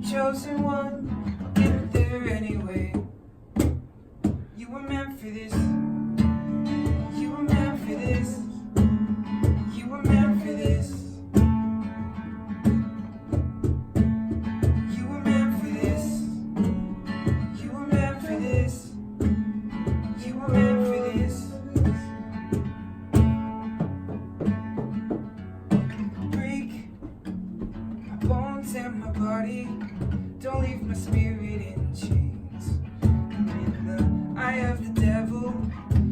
Chosen one, I'll get there anyway. You were meant for this. You were meant for this. You were meant for this. You were meant for this. You were meant for this. You were meant for this. Break my bones and my body. Don't leave my spirit in chains. I'm in the eye of the devil,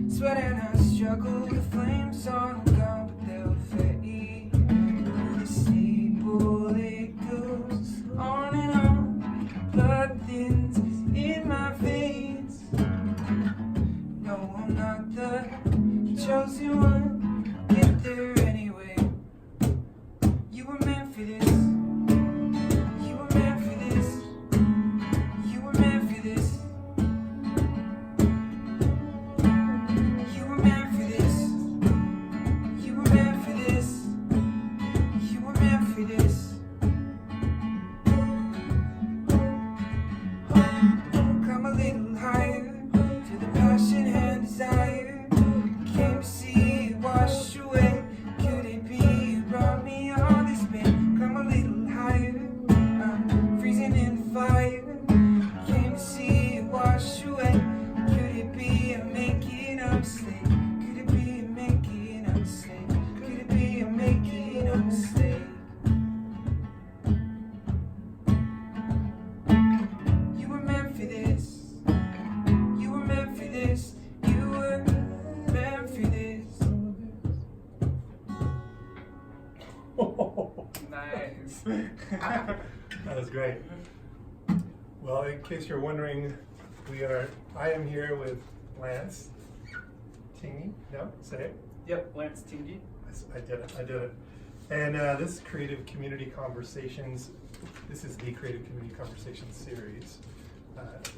sweat and I struggle. The flames aren't gone, but they'll fade. The stable, it goes on and on. Blood thins in my veins. No, I'm not the chosen one. Get there anyway. You were meant for this. Nice. That was great. Well, in case you're wondering, I am here with Lance Tingey. No, say it. Yep, Lance Tingey. I did it. And this is Creative Community Conversations. This is the Creative Community Conversations series,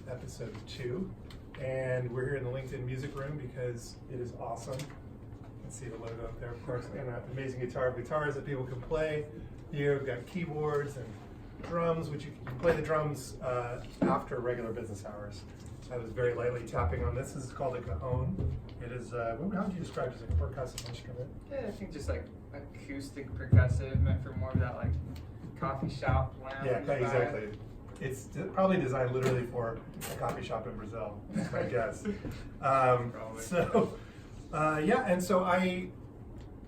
episode 2. And we're here in the LinkedIn Music Room because it is awesome. You can see the logo up there, of course, and an amazing guitars that people can play. Here we've got keyboards and drums, which you can play the drums after regular business hours. I was very lightly tapping on this. This is called a cajon. It is, how would you describe it as a percussive instrument? Yeah, I think just like acoustic percussive, meant for more of that like coffee shop lounge. Yeah, exactly. It's probably designed literally for a coffee shop in Brazil, is my guess. And so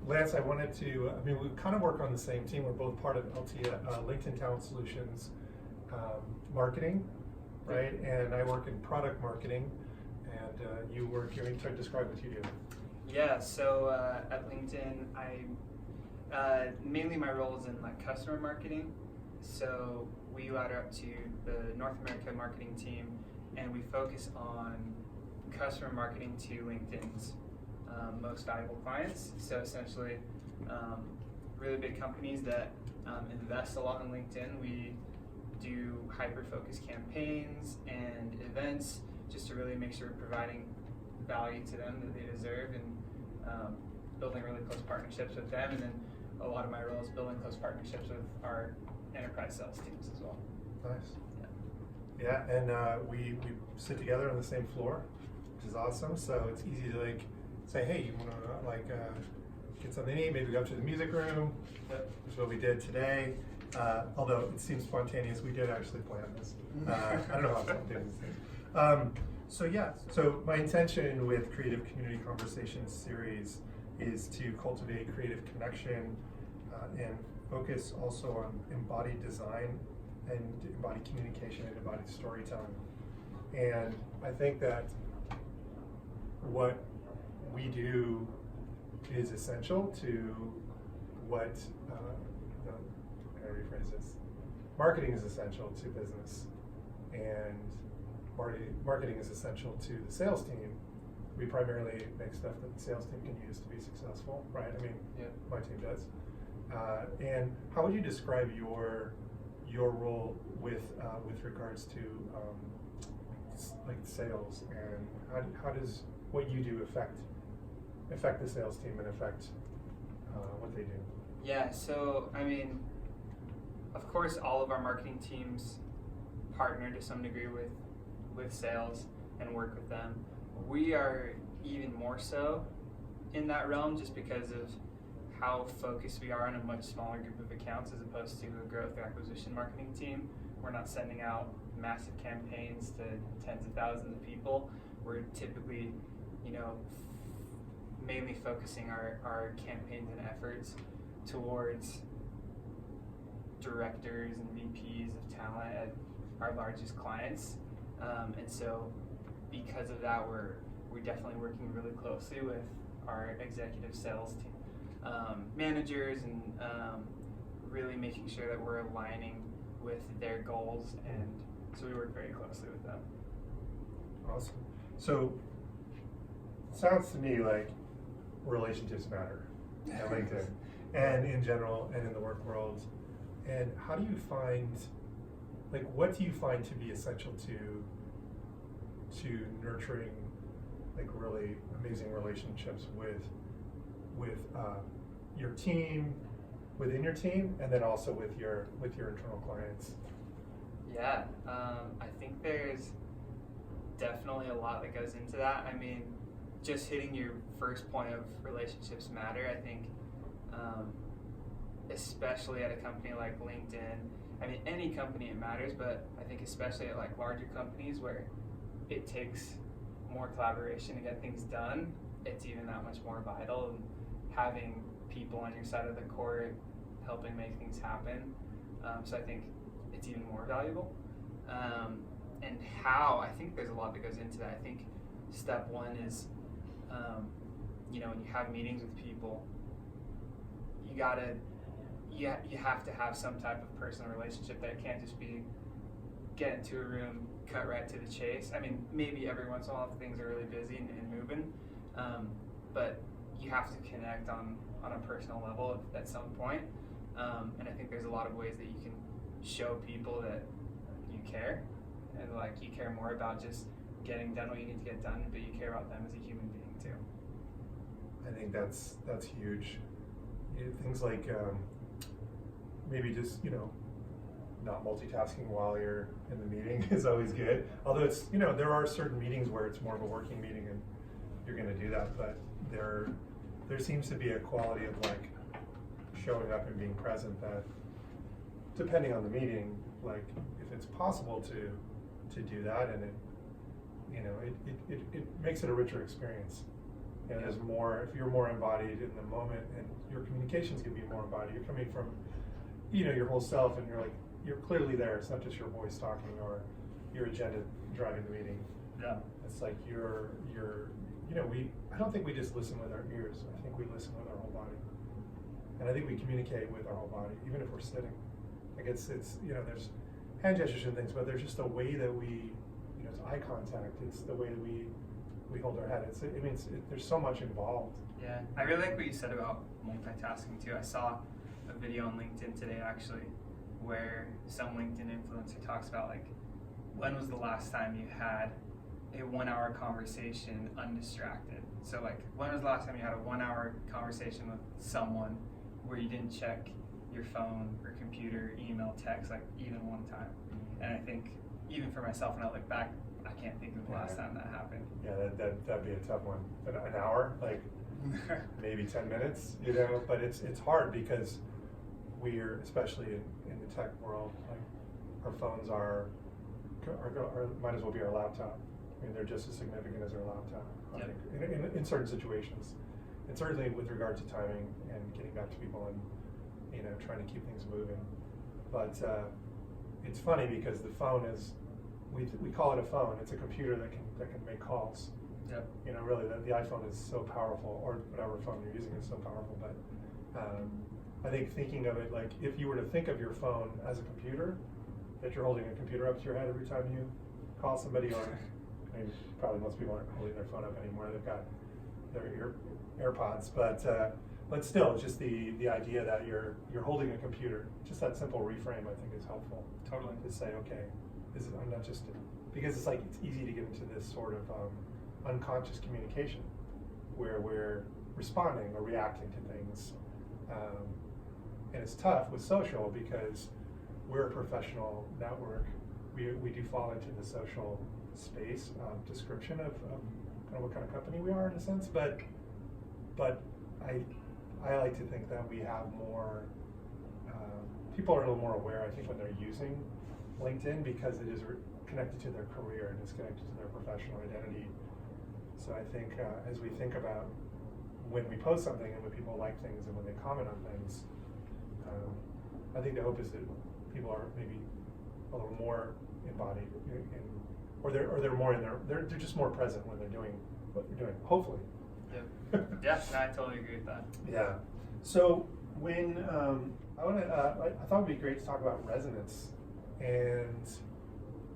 Lance, I wanted to, we kind of work on the same team. We're both part of LinkedIn Talent Solutions marketing, right? And I work in product marketing, and you work here. Try to describe what you do. Yeah, so at LinkedIn, mainly my role is in like customer marketing. So we ladder up to the North America marketing team, and we focus on customer marketing to LinkedIn's most valuable clients. So essentially, really big companies that invest a lot in LinkedIn. We do hyper-focused campaigns and events just to really make sure we're providing value to them that they deserve, and building really close partnerships with them. And then a lot of my role is building close partnerships with our enterprise sales teams as well. Nice. Yeah, and we sit together on the same floor, which is awesome. So it's easy to like say, hey, you want to like get something to eat? Maybe go up to the music room. Yep. Which is what we did today. Although it seems spontaneous, we did actually plan this. I don't know how spontaneous it is. So yeah, so my intention with Creative Community Conversations series is to cultivate creative connection and focus also on embodied design and embodied communication and embodied storytelling. And I think that what we do is essential to what, how can I rephrase this? Marketing is essential to business, and marketing is essential to the sales team. We primarily make stuff that the sales team can use to be successful, right? I mean, Yeah. my team does. And how would you describe your role with regards to like sales, and how does what you do affect the sales team and affect what they do? Yeah, so I mean, of course, all of our marketing teams partner to some degree with sales and work with them. We are even more so in that realm just because of how focused we are on a much smaller group of accounts as opposed to a growth acquisition marketing team. We're not sending out massive campaigns to tens of thousands of people. We're typically, mainly focusing our campaigns and efforts towards directors and VPs of talent at our largest clients. And so because of that, we're definitely working really closely with our executive sales team, managers, and really making sure that we're aligning with their goals, and so we work very closely with them. Awesome. So it sounds to me like relationships matter at LinkedIn and in general and in the work world. And how do you find, like, what do you find to be essential to nurturing like really amazing relationships with your team, within your team, and then also with your internal clients? Yeah, I think there's definitely a lot that goes into that. I mean, just hitting your first point of relationships matter, I think, especially at a company like LinkedIn. I mean, any company it matters, but I think especially at like larger companies where it takes more collaboration to get things done, it's even that much more vital. And having people on your side of the court helping make things happen. So I think it's even more valuable. And how, I think there's a lot that goes into that. I think step one is, when you have meetings with people, you have to have some type of personal relationship. That can't just be get into a room, cut right to the chase. I mean, maybe every once in a while if things are really busy and moving, but you have to connect on a personal level at some point. And I think there's a lot of ways that you can show people that you care, and like you care more about just getting done what you need to get done, but you care about them as a human being too. I think that's huge. Things like maybe just not multitasking while you're in the meeting is always good. Although it's there are certain meetings where it's more of a working meeting and you're going to do that, but there seems to be a quality of like showing up and being present that, depending on the meeting, like if it's possible to do that, and it makes it a richer experience. And there's more, if you're more embodied in the moment, and your communications can be more embodied. You're coming from, your whole self, and you're clearly there. It's not just your voice talking or your agenda driving the meeting. Yeah. It's like I don't think we just listen with our ears. I think we listen with our whole body. And I think we communicate with our whole body, even if we're sitting. Like it's there's hand gestures and things, but there's just a way that we, it's eye contact. It's the way that we hold our head. There's so much involved. Yeah, I really like what you said about multitasking too. I saw a video on LinkedIn today actually, where some LinkedIn influencer talks about like, when was the last time you had a 1 hour conversation undistracted? So like, when was the last time you had a 1 hour conversation with someone where you didn't check your phone or computer, email, text, like even one time. And I think even for myself, when I look back, I can't think of the last time that happened. Yeah, that'd be a tough one. An hour, like maybe 10 minutes, you know. But it's hard because we're, especially in the tech world, like our phones are might as well be our laptop. I mean, they're just as significant as our laptop. I Yep. think in certain situations, and certainly with regard to timing and getting back to people and trying to keep things moving. But it's funny because the phone is, we call it a phone. It's a computer that can make calls. Yep. You know, really, the iPhone is so powerful, or whatever phone you're using is so powerful. But I think thinking of it like, if you were to think of your phone as a computer, that you're holding a computer up to your head every time you call somebody, or I mean, probably most people aren't holding their phone up anymore. They've got their AirPods, but still, it's just the idea that you're holding a computer. Just that simple reframe, I think, is helpful. Totally. To say, okay, I'm not just, because it's like, it's easy to get into this sort of unconscious communication where we're responding or reacting to things, and it's tough with social because we're a professional network. We do fall into the social space description of kind of what kind of company we are in a sense, but I like to think that we have more, people are a little more aware, I think, when they're using LinkedIn, because it is connected to their career and it's connected to their professional identity. So I think as we think about when we post something and when people like things and when they comment on things, I think the hope is that people are maybe a little more embodied or they're more in they're just more present when they're doing what they're doing, hopefully. Yep. Yeah, no, I totally agree with that. Yeah. So when I thought it'd be great to talk about resonance, and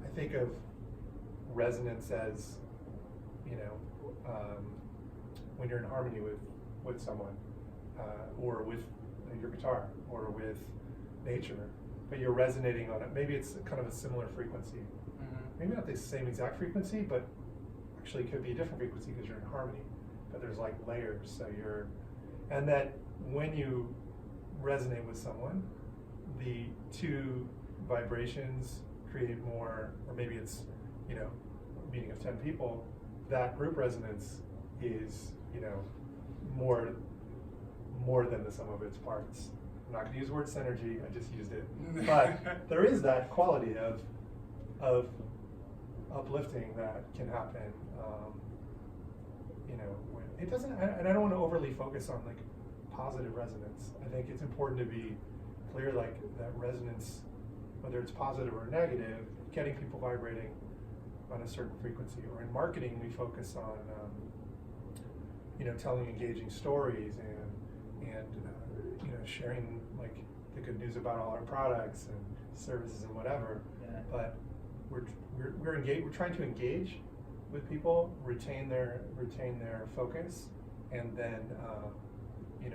I think of resonance as, when you're in harmony with someone, or with your guitar, or with nature, but you're resonating on it. Maybe it's kind of a similar frequency. Mm-hmm. Maybe not the same exact frequency, but actually it could be a different frequency because you're in harmony. But there's like layers, and that when you resonate with someone, the two vibrations create more, or maybe it's, a meeting of 10 people, that group resonance is, more than the sum of its parts. I'm not going to use the word synergy, I just used it. But there is that quality of uplifting that can happen. When it doesn't, and I don't want to overly focus on like positive resonance. I think it's important to be clear, like that resonance, whether it's positive or negative, getting people vibrating on a certain frequency. Or in marketing, we focus on, telling engaging stories and sharing like the good news about all our products and services and whatever. Yeah. But we're engaged. We're trying to engage with people, retain their focus, and then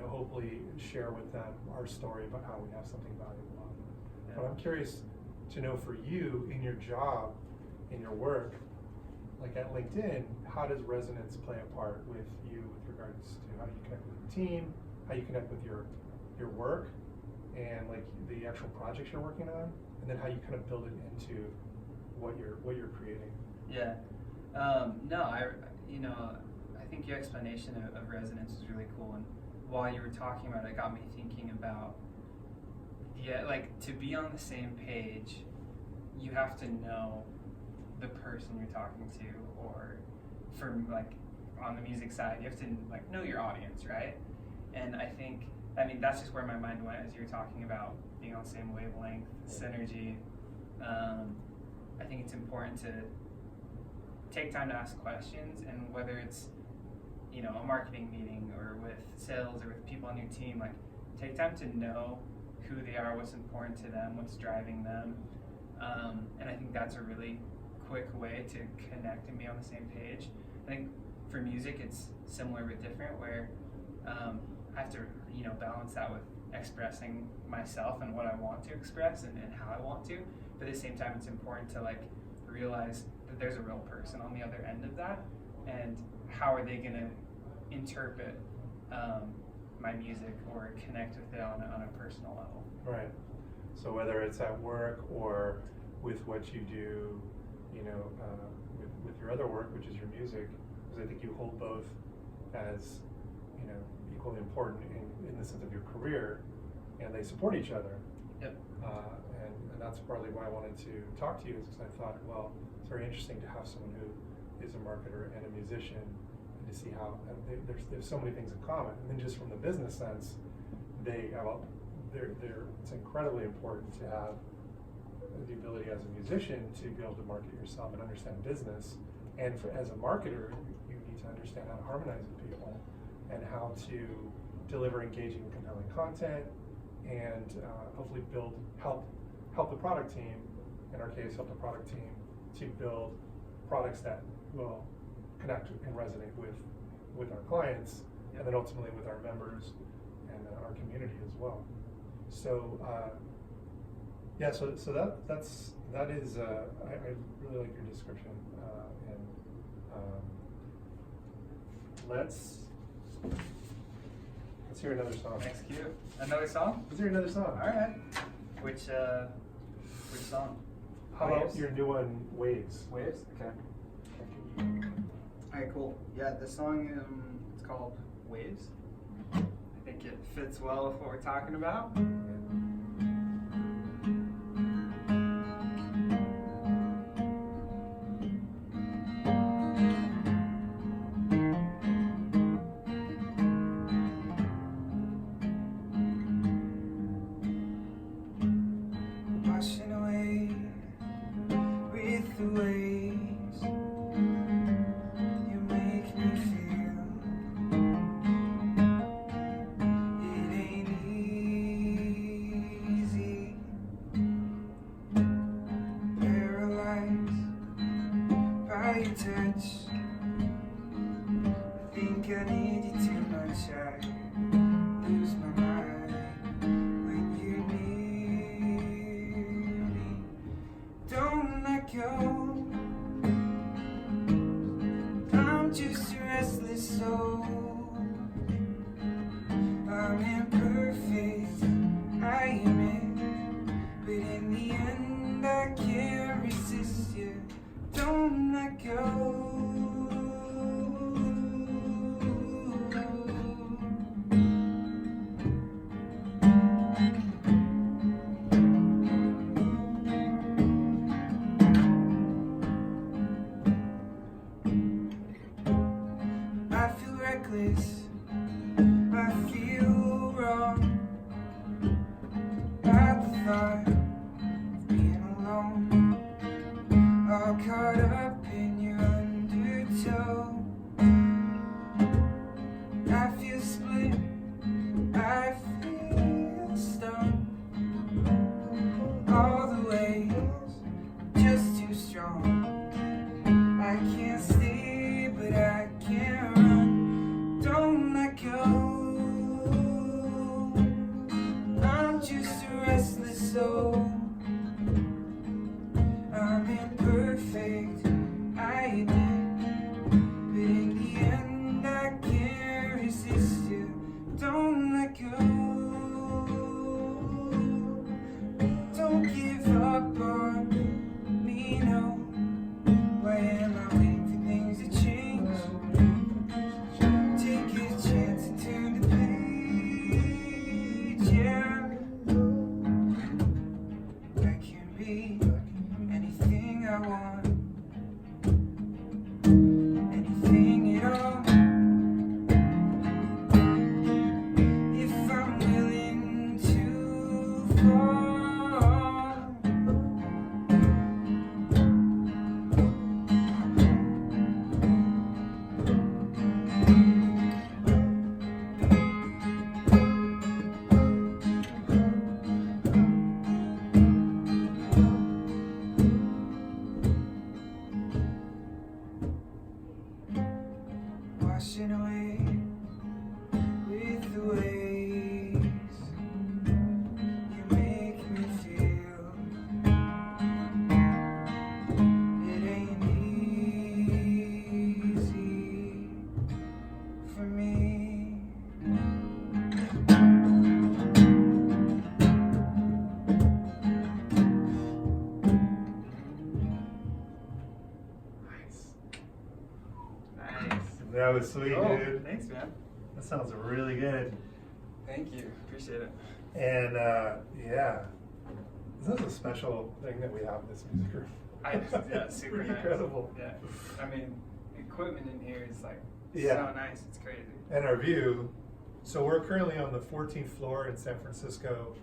hopefully share with them our story about how we have something valuable. Yeah. But I'm curious to know, for you in your job, in your work, like at LinkedIn, how does resonance play a part with you with regards to how you connect with your team, how you connect with your work, and like the actual projects you're working on, and then how you kind of build it into what you're creating? Yeah. No, I think your explanation of resonance was really cool, and while you were talking about it, got me thinking about, like, to be on the same page, you have to know the person you're talking to, or from like on the music side, you have to like know your audience, right? And that's just where my mind went as you were talking about being on the same wavelength, synergy. I think it's important to take time to ask questions, and whether it's a marketing meeting or with sales or with people on your team, like take time to know who they are, what's important to them, what's driving them, and I think that's a really quick way to connect and be on the same page. I think for music it's similar but different, where I have to balance that with expressing myself and what I want to express and how I want to, but at the same time it's important to like realize that there's a real person on the other end of that, and how are they going to interpret my music or connect with it on a personal level. Right. So whether it's at work or with what you do, you know, with your other work, which is your music, because I think you hold both as, you know, equally important in the sense of your career, and they support each other. Yep. And that's partly why I wanted to talk to you, is because I thought, well, it's very interesting to have someone who is a marketer and a musician, and to see how there's so many things in common. And then just from the business sense, it's incredibly important to have the ability as a musician to be able to market yourself and understand business. And as a marketer, you need to understand how to harmonize with people and how to deliver engaging and compelling content, and hopefully help the product team, in our case, help the product team to build products that will connect and resonate with our clients, and then ultimately with our members and our community as well. So yeah, so that is I really like your description, and let's hear another song. Next cue. Another song? Let's hear another song. All right. Which song? How about your new one, Waves? Waves? Okay. Alright, cool. Yeah, this song, it's called Waves. I think it fits well with what we're talking about. Washing away with the waves, you make me feel it ain't easy. Paralyzed by your touch, I think I need you too much. I lose my mind when you're near me. Don't let go. I'm just a restless soul. I'm imperfect, I admit, but in the end I can't resist you. Don't let go. I feel reckless, I feel wrong at the thought of being alone, all caught up in your undertow. I feel split, I feel stoned, all the ways just too strong. I can't stay, but I can't run. Don't let go. I'm just a restless soul. I'm imperfect, I admit, but in the end I can't resist you. Don't let go. Don't give up on me, no. Why am I waiting for things to change? Take a chance and turn the page, yeah. I can be anything I want, anything at all, if I'm willing to fall. That was sweet, dude. Thanks, man. That sounds really good. Thank you. Appreciate it. And yeah, this is a special thing that we have in this music room. Yeah, super Pretty nice. incredible. Yeah, I mean, equipment in here is like Yeah. so nice. It's crazy. And our view, so we're currently on the 14th floor in San Francisco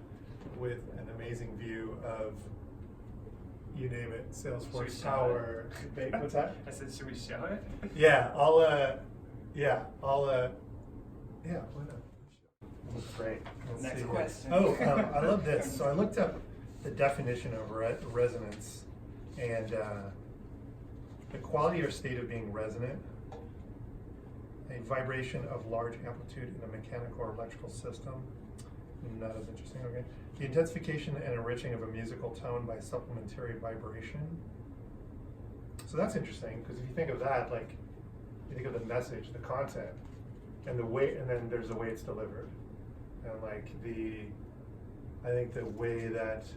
with an amazing view of, you name it, Should we Salesforce show Tower. it? What's that? I said, should we show it? Yeah, yeah, why not? That's great. Let's Next see here. question. Oh, I love this. So I looked up the definition of resonance, and the quality or state of being resonant, a vibration of large amplitude in a mechanical or electrical system. Not as interesting, okay. The intensification and enriching of a musical tone by supplementary vibration. So that's interesting, because if you think of that, like, you think of the message, the content, and the way, and then there's the way it's delivered. And like I think the way that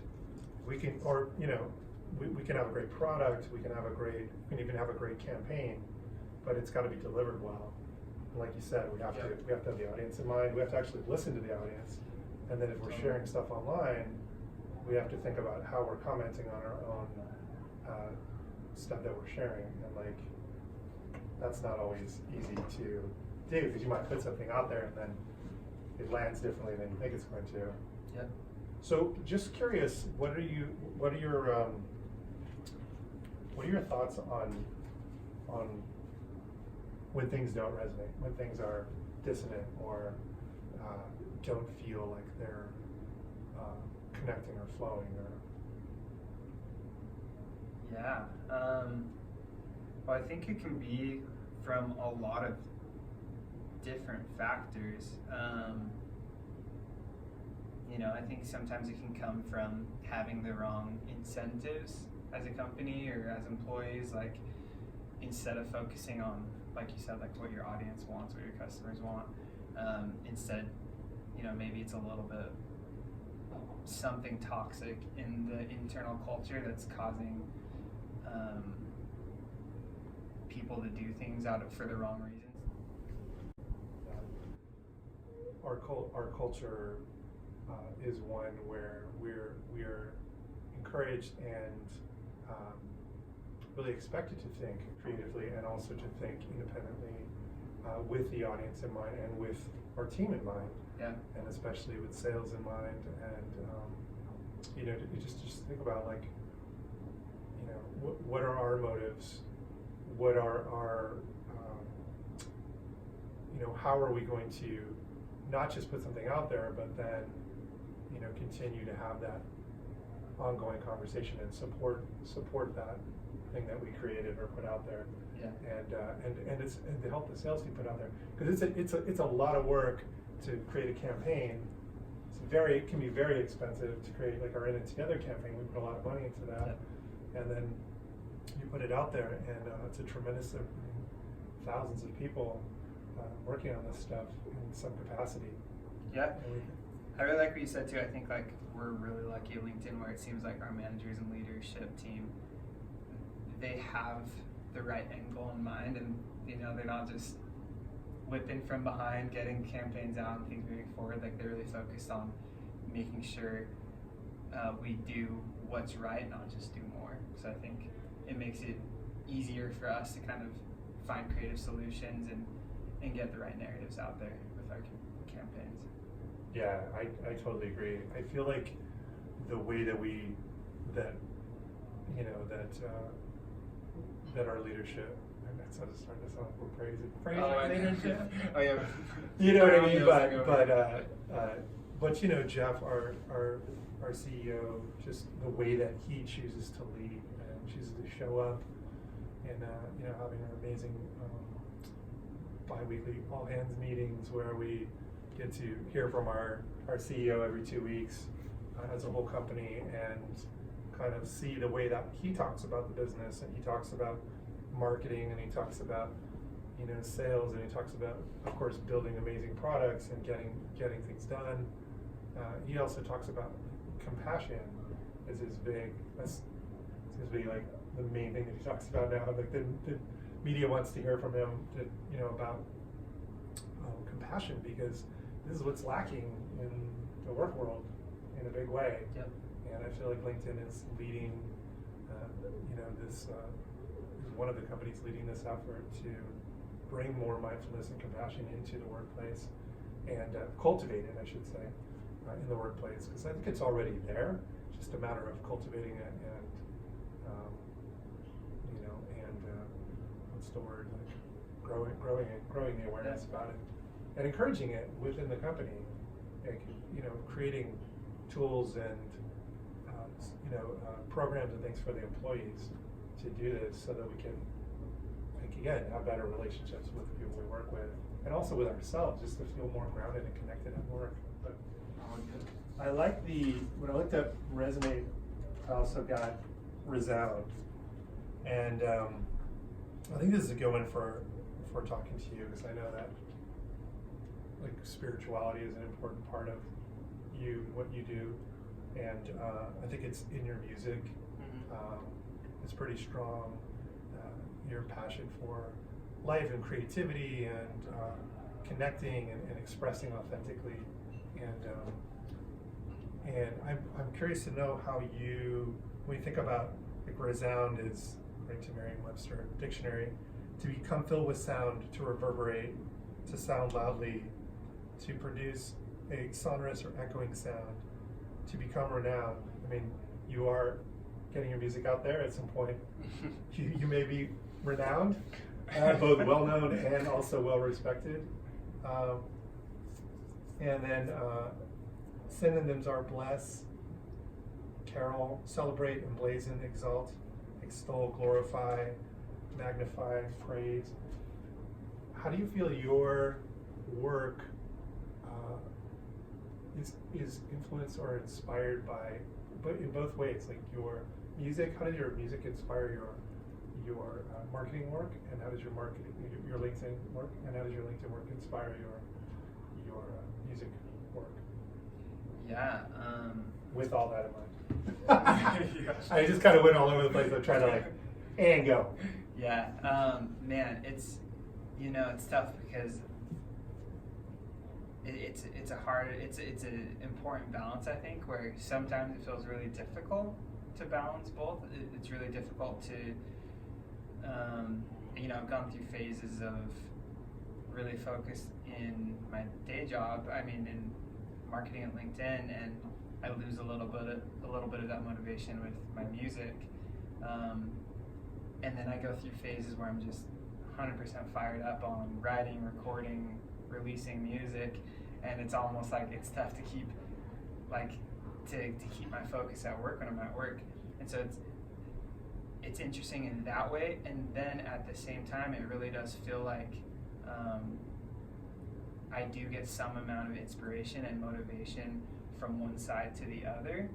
we can, or, you know, we can have a great product, we can even have a great campaign, but it's got to be delivered well. And like you said, we have to have the audience in mind. We have to actually listen to the audience. And then if we're sharing stuff online, we have to think about how we're commenting on our own stuff that we're sharing. And like, that's not always easy to do, because you might put something out there and then it lands differently than you think it's going to. Yeah. So just curious, what are your thoughts on when things don't resonate, when things are dissonant or don't feel like they're connecting or flowing, or? Yeah. Well, I think it can be from a lot of different factors. You know, I think sometimes it can come from having the wrong incentives as a company or as employees. Like, instead of focusing on, like you said, like what your audience wants, what your customers want, instead, you know, maybe it's a little bit something toxic in the internal culture that's causing people to do things for the wrong reasons. Our culture is one where we're encouraged and really expected to think creatively and also to think independently with the audience in mind and with our team in mind. Yeah. And especially with sales in mind, and you know, you just think about, like, you know, what are our motives? What are our you know, how are we going to not just put something out there, but then, you know, continue to have that ongoing conversation and support that thing that we created or put out there. Yeah. And to help the sales team put out there, because it's a lot of work to create a campaign. It can be very expensive to create, like, our In It Together campaign. We put a lot of money into that, and then you put it out there, and it's a tremendous, thousands of people working on this stuff in some capacity. Yeah. I really like what you said too. I think, like, we're really lucky at LinkedIn, where it seems like our managers and leadership team, they have the right end goal in mind, and, you know, they're not just whipping from behind, getting campaigns out and things moving forward. Like, they're really focused on making sure we do what's right, not just do more. So I think it makes it easier for us to kind of find creative solutions and get the right narratives out there with our campaigns. Yeah, I totally agree. I feel like the way that that our leadership, and that's starting to sound a little crazy. Leadership. Oh yeah. You know what I mean? But you know, Jeff, our CEO, just the way that he chooses to lead and chooses to show up, and you know, having our amazing bi-weekly all hands meetings where we get to hear from our CEO every 2 weeks as a whole company, and kind of see the way that he talks about the business, and he talks about marketing, and he talks about, you know, sales, and he talks about, of course, building amazing products and getting things done. He also talks about compassion as his big, that seems to be like the main thing that he talks about now, like the media wants to hear from him about compassion, because this is what's lacking in the work world in a big way. Yep. And I feel like LinkedIn is leading, this is one of the companies leading this effort to bring more mindfulness and compassion into the workplace and cultivate it, I should say, in the workplace, because I think it's already there. It's just a matter of cultivating it and what's the word? Like growing the awareness about it, and encouraging it within the company. Like, creating tools and programs and things for the employees to do this, so that we can, again, have better relationships with the people we work with, and also with ourselves, just to feel more grounded and connected at work. But I like when I looked up Resonate, I also got Resound, and I think this is a good one for talking to you, because I know that like spirituality is an important part of what you do, and I think it's in your music. It's pretty strong. Your passion for life and creativity and connecting and expressing authentically, and I'm curious to know how when you think about, like, resound is, according to Merriam-Webster dictionary, to become filled with sound, to reverberate, to sound loudly, to produce a sonorous or echoing sound, to become renowned. I mean, you are getting your music out there at some point. You may be renowned, both well-known and also well-respected. And then synonyms are bless, carol, celebrate, emblazon, exalt, extol, glorify, magnify, praise. How do you feel your work is influenced or inspired by, but in both ways, like your music? How does your music inspire your marketing work, and how does your LinkedIn work, and how does your LinkedIn work inspire your music work? Yeah. With all that in mind. I just kind of went all over the place. I'm trying to and go. Yeah. Man, it's tough, because it's an important balance, I think, where sometimes it feels really difficult to balance both. It's really difficult to, I've gone through phases of really focused in my day job, in marketing and LinkedIn, and I lose a little bit of that motivation with my music. And then I go through phases where I'm just 100% fired up on writing, recording, releasing music, and it's almost like it's tough to keep keep my focus at work when I'm at work. And so it's interesting in that way, and then at the same time it really does feel like I do get some amount of inspiration and motivation from one side to the other.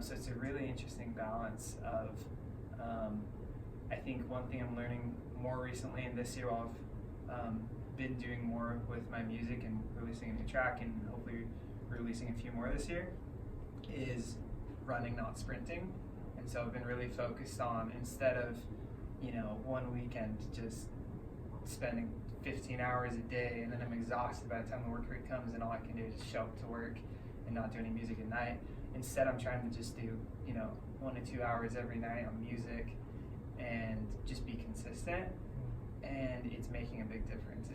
So it's a really interesting balance of I think one thing I'm learning more recently, and this year while I've been doing more with my music and releasing a new track, and hopefully releasing a few more this year, is running, not sprinting. And so I've been really focused on, instead of one weekend just spending 15 hours a day and then I'm exhausted by the time the work week comes and all I can do is show up to work and not do any music at night. Instead, I'm trying to just do 1 to 2 hours every night on music and just be consistent, and it's making a big difference.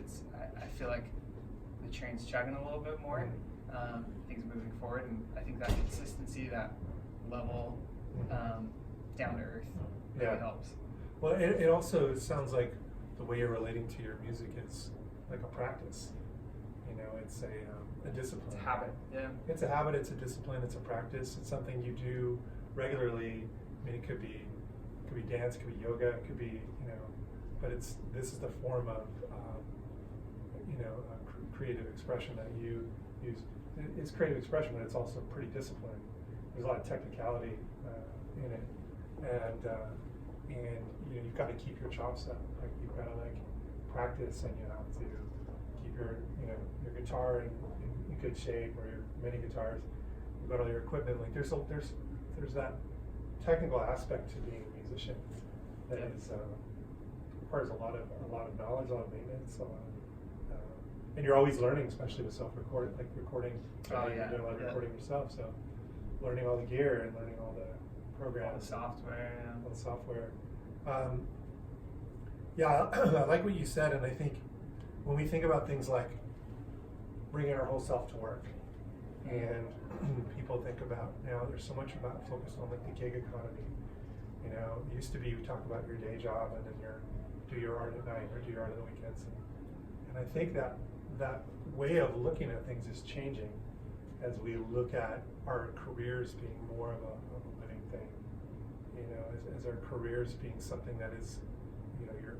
I feel like the train's chugging a little bit more. Things are moving forward, and I think that consistency, that level, down to earth, really helps. Well, it also sounds like the way you're relating to your music is like a practice. It's a discipline. It's a habit. Yeah. It's a habit. It's a discipline. It's a practice. It's something you do regularly. It could be dance, it could be yoga, it could be but this is the form of creative expression that you use. It's creative expression, but it's also pretty disciplined. There's a lot of technicality in it, and you've got to keep your chops up. Like, you've got to practice, and you have to keep your guitar in good shape, or your mini guitars. You've got all your equipment. Like there's that technical aspect to being a musician that is requires a lot of knowledge, a lot of maintenance, and you're always learning, especially with recording. Oh, You're yeah. doing a lot of Yeah. recording yourself, so learning all the gear and learning all the All programs, the software. all the software. Yeah, I like what you said, and I think when we think about things like bringing our whole self to work, and people think about now there's so much about focused on like the gig economy. You know, it used to be you talk about your day job and then do your art at night or do your art on the weekends, and I think that way of looking at things is changing as we look at our careers being more of a living thing. You know, as our careers being something that is, you know, you're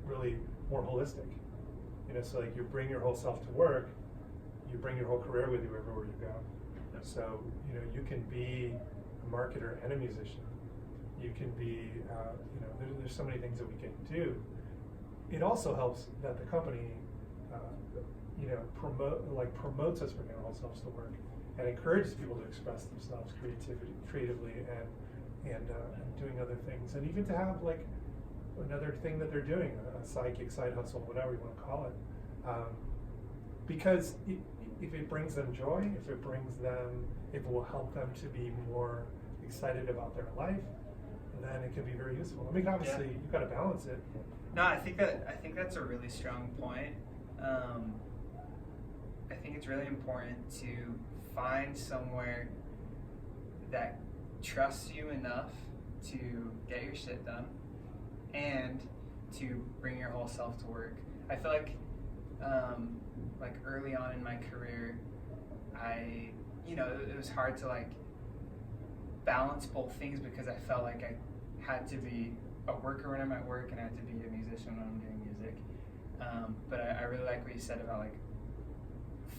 really more holistic. You know, so like you bring your whole self to work, you bring your whole career with you everywhere you go. So, you know, you can be a marketer and a musician. You can be, you know, there's so many things that we can do. It also helps that the company, you know, promotes us bringing our whole selves to work and encourages people to express themselves creatively and doing other things, and even to have like another thing that they're doing, a side gig, side hustle, whatever you want to call it, because if it brings them joy, if it will help them to be more excited about their life, then it can be very useful. I mean, obviously, Yeah. you've got to balance it. No, I think that's a really strong point. I think it's really important to find somewhere that trusts you enough to get your shit done and to bring your whole self to work. I feel like early on in my career, it was hard to like balance both things because I felt like I had to be a worker when I'm at work and I had to be a musician when I'm doing music. But I really like what you said about like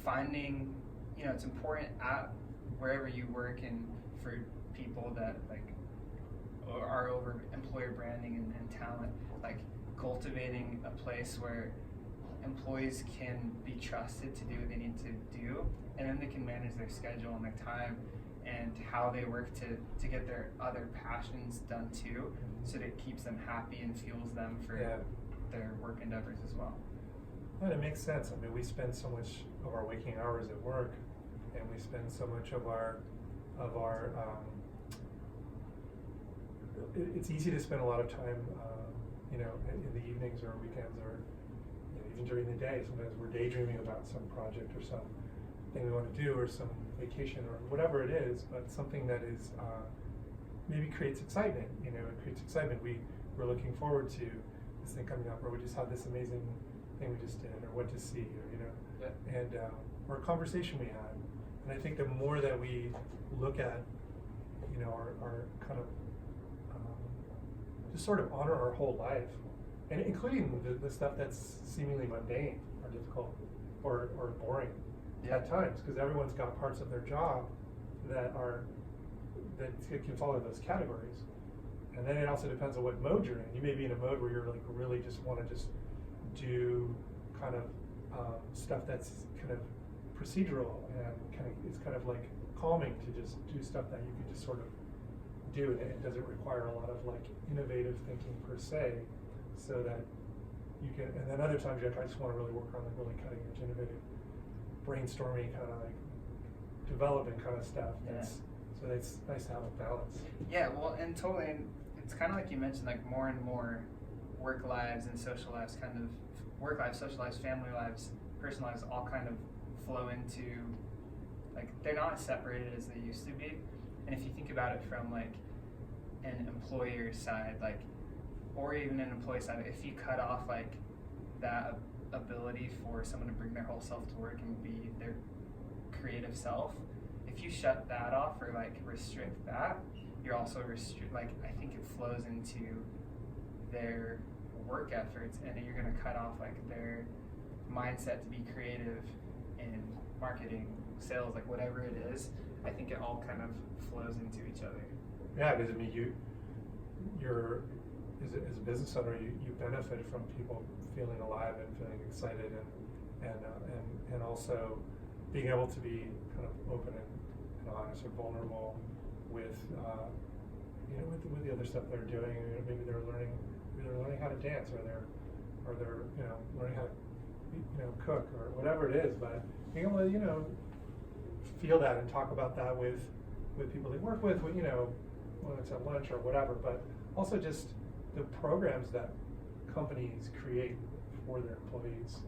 finding, you know, it's important at wherever you work and for people that like are over employer branding and talent, like cultivating a place where employees can be trusted to do what they need to do, and then they can manage their schedule and their time and how they work to get their other passions done too, so that it keeps them happy and fuels them for their work endeavors as well. And it makes sense. I mean, we spend so much of our waking hours at work, and we spend so much of our it's easy to spend a lot of time, you know, in the evenings or weekends or, you know, even during the day. Sometimes we're daydreaming about some project or some thing we want to do or some vacation or whatever it is, but something that is maybe creates excitement. You know, it creates excitement. We're looking forward to this thing coming up, or we just had this amazing thing we just did, or what to see, or you know, and or a conversation we had. And I think the more that we look at, you know, our kind of just sort of honor our whole life, and including the stuff that's seemingly mundane or difficult or boring at times, because everyone's got parts of their job that can fall in those categories. And then it also depends on what mode you're in. You may be in a mode where you're like really just want to just do kind of stuff that's kind of procedural and it's kind of like calming to just do stuff that you can just sort of do, and it doesn't require a lot of like innovative thinking per se, so that you can. And then other times you're like, I just want to really work on like really cutting edge, innovative, brainstorming kind of like developing kind of stuff. So it's nice to have a balance. Yeah, well, and totally, and it's kind of like you mentioned, like more and more work lives and social lives, kind of work lives, social lives, family lives, personal lives, all kind of flow into, like, they're not as separated as they used to be. And if you think about it from like an employer side, like, or even an employee side, if you cut off like that ability for someone to bring their whole self to work and be their creative self, if you shut that off or like restrict that, you're also like, I think it flows into their work efforts, and you're going to cut off like their mindset to be creative in marketing, sales, like whatever it is. I think it all kind of flows into each other. Yeah, because I mean, you're as a business owner, you benefit from people feeling alive and feeling excited, and also being able to be kind of open and honest or vulnerable with with the other stuff they're doing. Maybe they're learning how to dance, or they're learning how to cook or whatever it is. But being able to feel that and talk about that with people they work with, whether it's at lunch or whatever. But also just the programs that companies create for their employees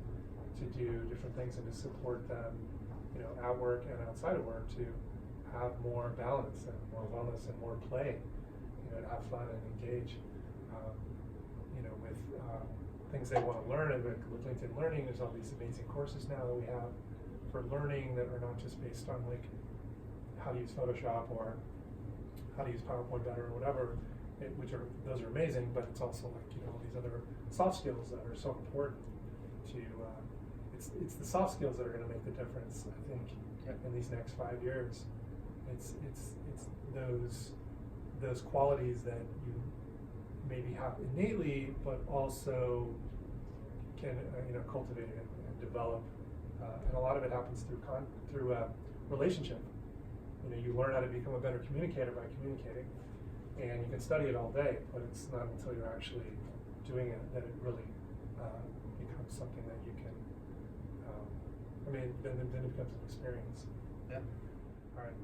to do different things and to support them, at work and outside of work, to have more balance and more wellness and more play, to have fun and engage, with things they want to learn. And with LinkedIn Learning, there's all these amazing courses now that we have for learning that are not just based on like how to use Photoshop or how to use PowerPoint better or whatever, those are amazing, but it's also like all these other soft skills that are so important to. It's the soft skills that are going to make the difference, I think, in these next 5 years. It's those qualities that you maybe have innately, but also can cultivate and develop. And a lot of it happens through relationship. You learn how to become a better communicator by communicating, and you can study it all day, but it's not until you're actually doing it that it really becomes something that you can. Then it becomes an experience. Yeah. All right.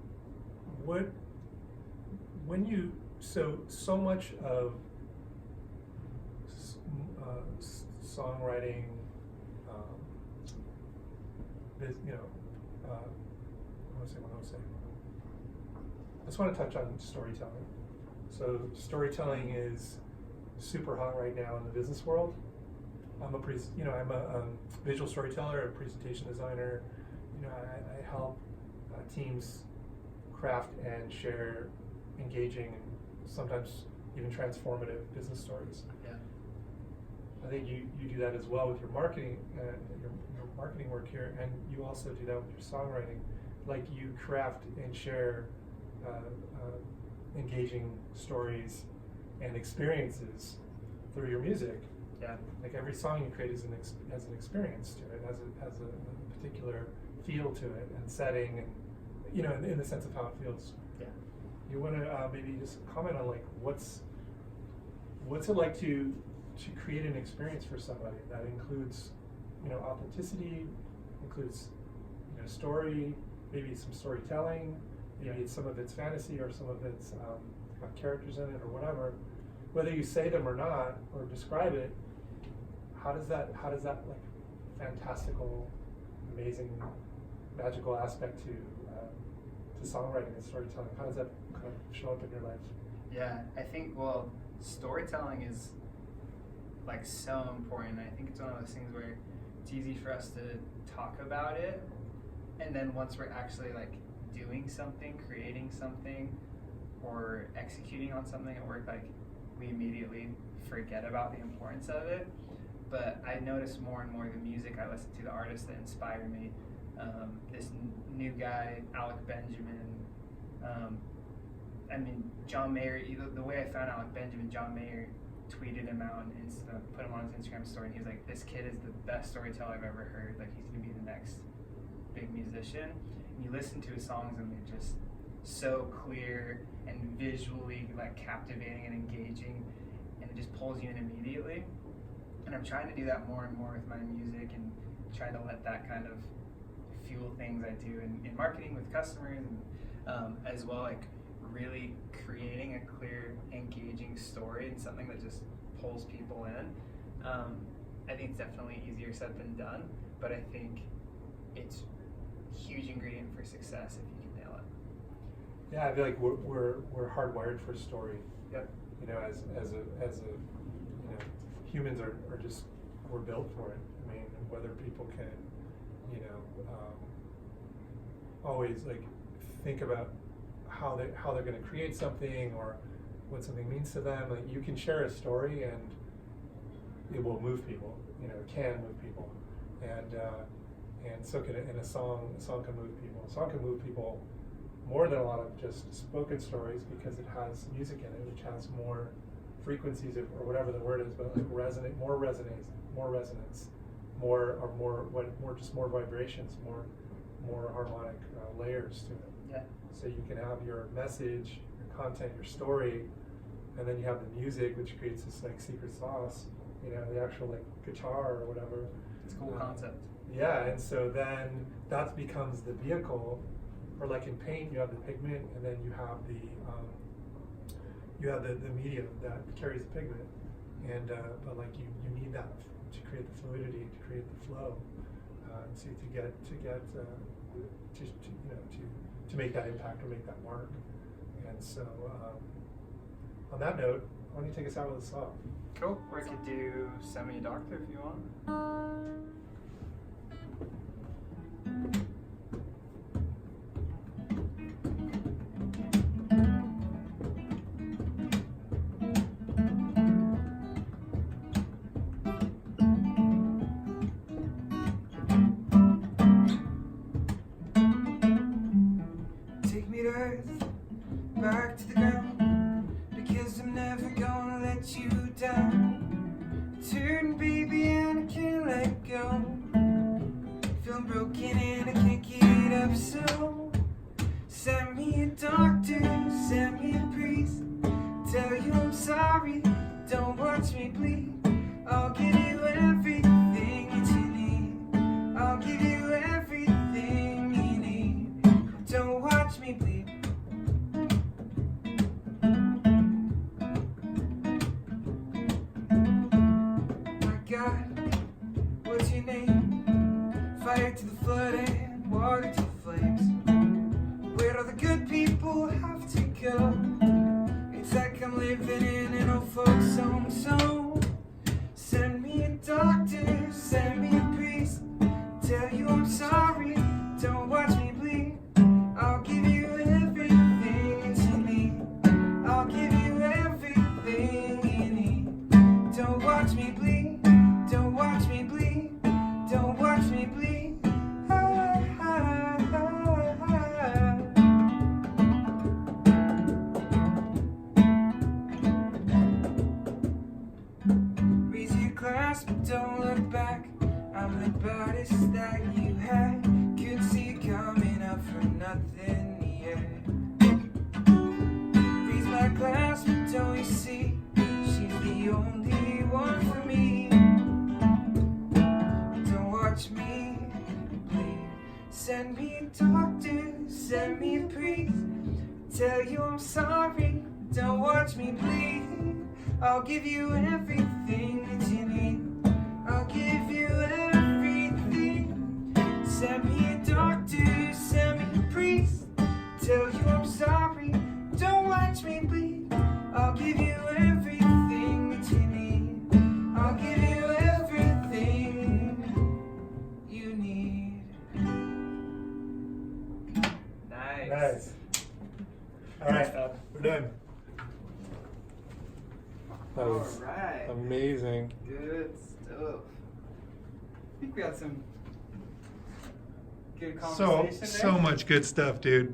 So much of songwriting, I just want to touch on storytelling. So storytelling is super hot right now in the business world. I'm a visual storyteller, a presentation designer. I help teams craft and share engaging and sometimes even transformative business stories. Yeah. I think you do that as well with your marketing your marketing work here, and you also do that with your songwriting. Like, you craft and share engaging stories and experiences through your music. Yeah. Like, every song you create has an experience to it, has a particular feel to it and setting, and in the sense of how it feels. Yeah. You want to maybe just comment on like what's it like to create an experience for somebody that includes authenticity, includes story, maybe some storytelling, maybe it's some of it's fantasy or some of it's got characters in it or whatever. Whether you say them or not or describe it, how does that like fantastical, amazing, magical aspect to songwriting and storytelling, how does that kind of show up in your life? Yeah, I think, storytelling is like so important. I think it's one of those things where it's easy for us to talk about it, and then once we're actually like doing something, creating something, or executing on something at work, like we immediately forget about the importance of it. But I notice more and more the music I listen to, the artists that inspire me. This new guy, Alec Benjamin. John Mayer. The way I found Alec Benjamin, John Mayer tweeted him out and put him on his Instagram story, and he was like, "This kid is the best storyteller I've ever heard. Like, he's gonna be the next big musician." And you listen to his songs, and they're just so clear and visually like captivating and engaging, and it just pulls you in immediately. And I'm trying to do that more and more with my music, and trying to let that kind of fuel things I do in marketing with customers, and as well, like really creating a clear, engaging story and something that just pulls people in. I think it's definitely easier said than done, but I think it's a huge ingredient for success if you can nail it. Yeah, I feel like we're hardwired for story. Yep. As a humans are just, we're built for it. Whether people can always like think about how they're going to create something or what something means to them. Like, you can share a story and it will move people. It can move people, and so can a song. A song can move people. A song can move people more than a lot of just spoken stories, because it has music in it, which has more frequencies or whatever the word is, but like more resonance, more vibrations, more harmonic layers to it. Yeah. So you can have your message, your content, your story and then you have the music, which creates this like secret sauce, you know, the actual like guitar or whatever. It's a cool concept. Yeah, and so then that becomes the vehicle, or like in paint, you have the pigment, and then you have the medium that carries the pigment, and but like you need that to create the fluidity, to create the flow, to make that impact or make that mark. And so on that note, why don't you take us out with a song? Cool. We could do Send Me a Doctor if you want. Take me to earth, back to the ground, because I'm never gonna let you down. Turn, baby, and I can't let go. Feeling broken and I can't get up, so send me a doctor, send me a priest. Tell you I'm sorry, don't watch me bleed. I'll give you everything that you need. I'll give you everything you need. Don't watch me bleed. My God, what's your name? Fire to the flood and water to the flames. Where'd all the good people have to go? It's like I'm living in an old folks home. So send me a doctor, send me a priest. Tell you I'm sorry, don't watch me bleed. I'll give you everything that you need. I'll give you everything you need. Don't watch me bleed. Don't watch me bleed. Don't watch me bleed. Ah, ah, ah, ah. Raise your glass, but don't look back. I'm the baddest that you had. Couldn't see it coming up from nothing yet. Raise my glass, but don't you see? She's the only one for me. Don't watch me bleed. Send me a doctor, send me a priest. Tell you I'm sorry, don't watch me bleed. I'll give you everything that you need. I'll give you everything. Send me a doctor, send me a priest. Tell you I'm sorry, don't watch me bleed. I'll give you everything that you need. I'll give you everything you need. Nice. Nice. All right, we're done. That was Alright. amazing. Good stuff. I think we had some good So conversation there. much good stuff, dude.